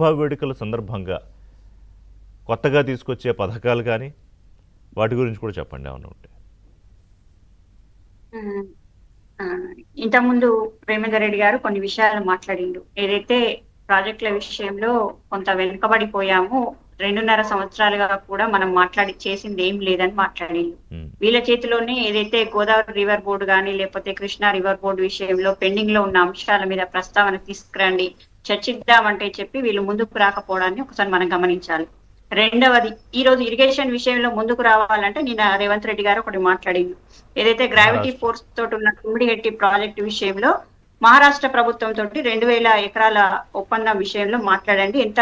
ఆవిర్భావ వేడుకల సందర్భంగా కొత్తగా తీసుకొచ్చే పథకాలు కానీ వాటి గురించి కూడా చెప్పండి ఏమన్నా ఉంటే. ఉమ్, ఆ, ఇంతకుముందు రేమేందర్ రెడ్డి గారు కొన్ని విషయాలు మాట్లాడిండు. ఏదైతే ప్రాజెక్టుల విషయంలో కొంత వెనుకబడిపోయాము, 2.5 సంవత్సరాలుగా కూడా మనం మాట్లాడి చేసింది ఏం లేదని మాట్లాడిండు. వీళ్ళ చేతిలోనే ఏదైతే గోదావరి రివర్ బోర్డు కానీ లేకపోతే కృష్ణా రివర్ బోర్డు విషయంలో పెండింగ్ లో ఉన్న అంశాల మీద ప్రస్తావన తీసుకురండి, చర్చిద్దామంటే చెప్పి వీళ్ళు ముందుకు రాకపోవడాన్ని ఒకసారి మనం గమనించాలి. రెండవది, ఈ రోజు ఇరిగేషన్ విషయంలో ముందుకు రావాలంటే నిన్న రేవంత్ రెడ్డి గారు ఒకటి మాట్లాడింది. ఏదైతే గ్రావిటీ ఫోర్స్ తోటి ఉన్న తుమ్మిడిహెట్టి ప్రాజెక్టు విషయంలో మహారాష్ట్ర ప్రభుత్వం తోటి 2,000 ఎకరాల ఒప్పందం విషయంలో మాట్లాడండి, ఎంత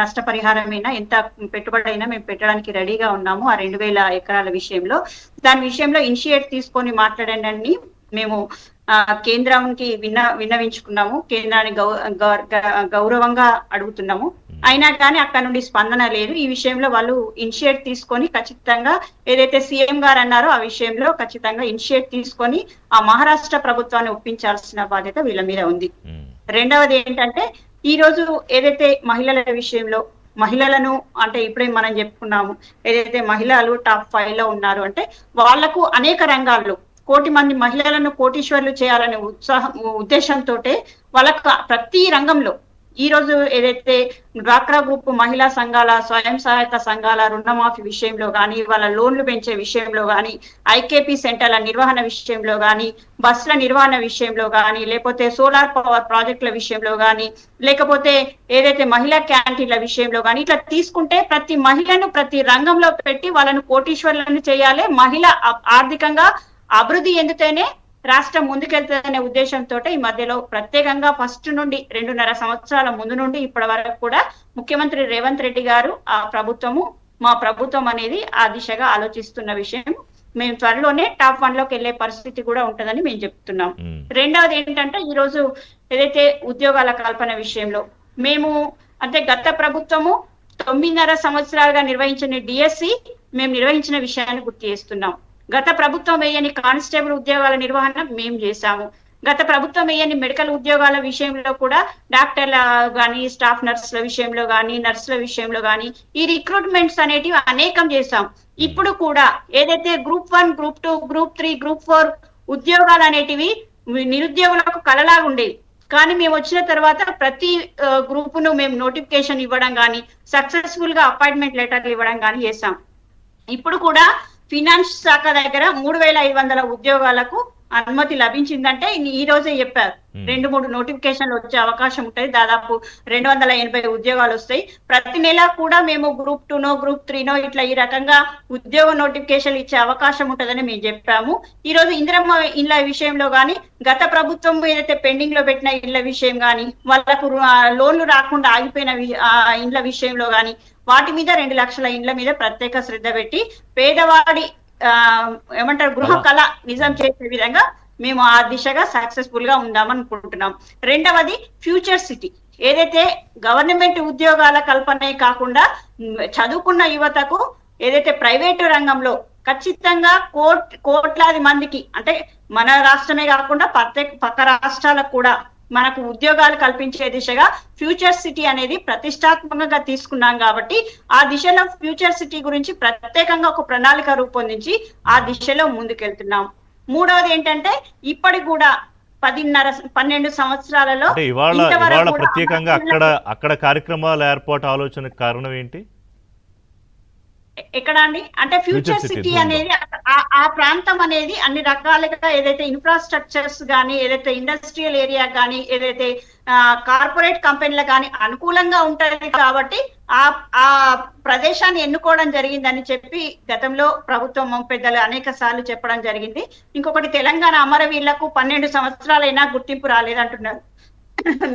నష్టపరిహారమైనా ఎంత పెట్టుబడి అయినా మేము పెట్టడానికి రెడీగా ఉన్నాము ఆ 2,000 ఎకరాల విషయంలో. దాని విషయంలో ఇనిషియేట్ తీసుకొని మాట్లాడండి అని మేము కేంద్రానికి విన్నవించుకున్నాము, కేంద్రాన్ని గౌరవంగా అడుగుతున్నాము. అయినా కానీ అక్కడ నుండి స్పందన లేదు. ఈ విషయంలో వాళ్ళు ఇనిషియేట్ తీసుకొని ఖచ్చితంగా ఏదైతే సీఎం గారు అన్నారో ఆ విషయంలో ఖచ్చితంగా ఇనిషియేట్ తీసుకొని ఆ మహారాష్ట్ర ప్రభుత్వాన్ని ఒప్పించాల్సిన బాధ్యత వీళ్ళ మీద ఉంది. రెండవది ఏంటంటే, ఈ రోజు ఏదైతే మహిళల విషయంలో మహిళలను అంటే ఇప్పుడే మనం చెప్పుకున్నాము, ఏదైతే మహిళలు టాప్ 5 లో ఉన్నారు అంటే వాళ్లకు అనేక రంగాల్లో 1 కోటి మంది మహిళలను కోటీశ్వర్లు చేయాలనే ఉద్దేశంతో వాళ్ళకు ప్రతి రంగంలో ఈ రోజు ఏదైతే డ్వాక్రా గ్రూప్ మహిళా సంఘాల స్వయం సహాయక సంఘాల రుణమాఫీ విషయంలో కానీ, వాళ్ళ లోన్లు పెంచే విషయంలో కానీ, ఐకేపీ సెంటర్ల నిర్వహణ విషయంలో కానీ, బస్సుల నిర్వహణ విషయంలో కానీ, లేకపోతే సోలార్ పవర్ ప్రాజెక్టుల విషయంలో కానీ, లేకపోతే ఏదైతే మహిళా క్యాంటీన్ల విషయంలో కానీ, ఇట్లా తీసుకుంటే ప్రతి మహిళను ప్రతి రంగంలో పెట్టి వాళ్ళను కోటీశ్వర్లను చేయాలి. మహిళ ఆర్థికంగా అభివృద్ధి చెందితేనే రాష్ట్రం ముందుకెళ్తుందనే ఉద్దేశంతో ఈ మధ్యలో ప్రత్యేకంగా ఫస్ట్ నుండి 2.5 సంవత్సరాల ముందు నుండి ఇప్పటి వరకు కూడా ముఖ్యమంత్రి రేవంత్ రెడ్డి గారు ఆ ప్రభుత్వము మా ప్రభుత్వం అనేది ఆ దిశగా ఆలోచిస్తున్న విషయం. మేము త్వరలోనే టాప్ 1 లోకి వెళ్లే పరిస్థితి కూడా ఉంటుందని మేము చెప్తున్నాం. రెండవది ఏంటంటే, ఈ రోజు ఏదైతే ఉద్యోగాల కల్పన విషయంలో మేము అంటే గత ప్రభుత్వము 9.5 సంవత్సరాలుగా నిర్వహించిన డిఎస్సి మేము నిర్వహించిన విషయాన్ని గుర్తు చేస్తున్నాం. గత ప్రభుత్వం వేయని కానిస్టేబుల్ ఉద్యోగాల నిర్వహణ మేము చేశాము. గత ప్రభుత్వం వేయని మెడికల్ ఉద్యోగాల విషయంలో కూడా డాక్టర్ల కానీ, స్టాఫ్ నర్సుల విషయంలో కానీ, నర్సుల విషయంలో కానీ ఈ రిక్రూట్మెంట్స్ అనేటివి అనేకం చేశాం. ఇప్పుడు కూడా ఏదైతే గ్రూప్ 1, గ్రూప్ 2, గ్రూప్ 3, గ్రూప్ 4 ఉద్యోగాలు అనేటివి నిరుద్యోగులకు కలలాగా ఉండేవి. కానీ మేము వచ్చిన తర్వాత ప్రతి గ్రూపును మేము నోటిఫికేషన్ ఇవ్వడం కానీ, సక్సెస్ఫుల్ గా అపాయింట్మెంట్ లెటర్లు ఇవ్వడం కానీ చేశాం. ఇప్పుడు కూడా ఫినాన్స్ శాఖ దగ్గర 3,500 ఉద్యోగాలకు అనుమతి లభించిందంటే ఈ రోజే చెప్పారు. 2-3 నోటిఫికేషన్లు వచ్చే అవకాశం ఉంటుంది. దాదాపు 280 ఉద్యోగాలు వస్తాయి. ప్రతి నెల కూడా మేము గ్రూప్ 2నో గ్రూప్ 3నో ఇట్లా ఈ రకంగా ఉద్యోగ నోటిఫికేషన్లు ఇచ్చే అవకాశం ఉంటుందని మేము చెప్పాము. ఈ రోజు ఇందిరమ్మ ఇళ్ల విషయంలో కానీ, గత ప్రభుత్వం ఏదైతే పెండింగ్ లో పెట్టిన ఇళ్ల విషయం కానీ, వాళ్ళకు లోన్లు రాకుండా ఆగిపోయిన ఇండ్ల విషయంలో కానీ, వాటి మీద 2 లక్షల ఇండ్ల మీద ప్రత్యేక శ్రద్ధ పెట్టి పేదవాడి ఏమంటారు గృహ కళ నిజం చేసే విధంగా మేము ఆ దిశగా సక్సెస్ఫుల్ గా ఉందామనుకుంటున్నాం. రెండవది ఫ్యూచర్ సిటీ, ఏదైతే గవర్నమెంట్ ఉద్యోగాల కల్పనే కాకుండా చదువుకున్న యువతకు ఏదైతే ప్రైవేటు రంగంలో ఖచ్చితంగా కోట్లాది మందికి అంటే మన రాష్ట్రమే కాకుండా పక్క రాష్ట్రాలకు కూడా మనకు ఉద్యోగాలు కల్పించే దిశగా ఫ్యూచర్ సిటీ అనేది ప్రతిష్టాత్మకంగా తీసుకున్నాం. కాబట్టి ఆ దిశలో ఫ్యూచర్ సిటీ గురించి ప్రత్యేకంగా ఒక ప్రణాళిక రూపొందించి ఆ దిశలో ముందుకెళ్తున్నాం. మూడవది ఏంటంటే, ఇప్పటి కూడా 12 సంవత్సరాలలో ఇవాళ ప్రత్యేకంగా అక్కడ కార్యక్రమాల ఏర్పాటు ఆలోచనకు కారణం ఏంటి? ఎక్కడ అండి అంటే ఫ్యూచర్ సిటీ అనేది ఆ ప్రాంతం అనేది అన్ని రకాలుగా ఏదైతే ఇన్ఫ్రాస్ట్రక్చర్స్ కానీ, ఏదైతే ఇండస్ట్రియల్ ఏరియా కానీ, ఏదైతే కార్పొరేట్ కంపెనీలకు కానీ అనుకూలంగా ఉంటది. కాబట్టి ఆ ప్రదేశాన్ని ఎన్నుకోవడం జరిగిందని చెప్పి గతంలో ప్రభుత్వం పెద్దలు అనేక సార్లు చెప్పడం జరిగింది. ఇంకొకటి, తెలంగాణ అమరవీరులకు 12 సంవత్సరాలైనా గుర్తింపు రాలేదంటున్నారు.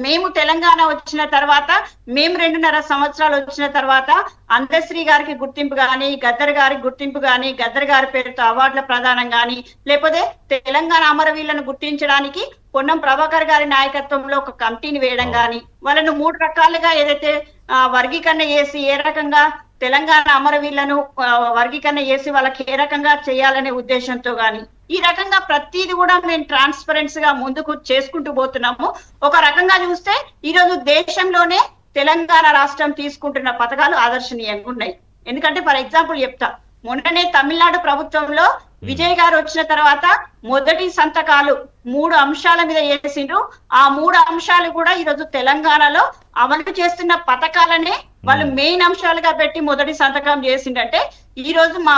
మేము తెలంగాణ వచ్చిన తర్వాత, మేము 2.5 సంవత్సరాలు వచ్చిన తర్వాత అందశ్రీ గారికి గుర్తింపు కానీ, గద్దర్ గారికి గుర్తింపు కానీ, గద్దర్ గారి పేరుతో అవార్డుల ప్రదానం కానీ, లేకపోతే తెలంగాణ అమరవీరులను గుర్తించడానికి పొన్నం ప్రభాకర్ గారి నాయకత్వంలో ఒక కమిటీని వేయడం కానీ, వాళ్ళను 3 రకాలుగా ఏదైతే వర్గీకరణ చేసి ఏ రకంగా తెలంగాణ అమరవీరులను వర్గీకరణ చేసి వాళ్ళకి ఏ రకంగా చేయాలనే ఉద్దేశంతో కానీ, ఈ రకంగా ప్రతిది కూడా మేము ట్రాన్స్పరెన్సీ గా ముందుకు చేసుకుంటూ పోతున్నాము. ఒక రకంగా చూస్తే ఈ రోజు దేశంలోనే తెలంగాణ రాష్ట్రం తీసుకుంటున్న పథకాలు ఆదర్శనీయంగా ఉన్నాయి. ఎందుకంటే ఫర్ ఎగ్జాంపుల్ చెప్తా, మొన్ననే తమిళనాడు ప్రభుత్వంలో విజయ్ గారు వచ్చిన తర్వాత మొదటి సంతకాలు 3 అంశాల మీద చేసిండ్రు. ఆ 3 అంశాలు కూడా ఈరోజు తెలంగాణలో అమలు చేస్తున్న పథకాలనే వాళ్ళు మెయిన్ అంశాలుగా పెట్టి మొదటి సంతకం చేసిండంటే ఈ రోజు మా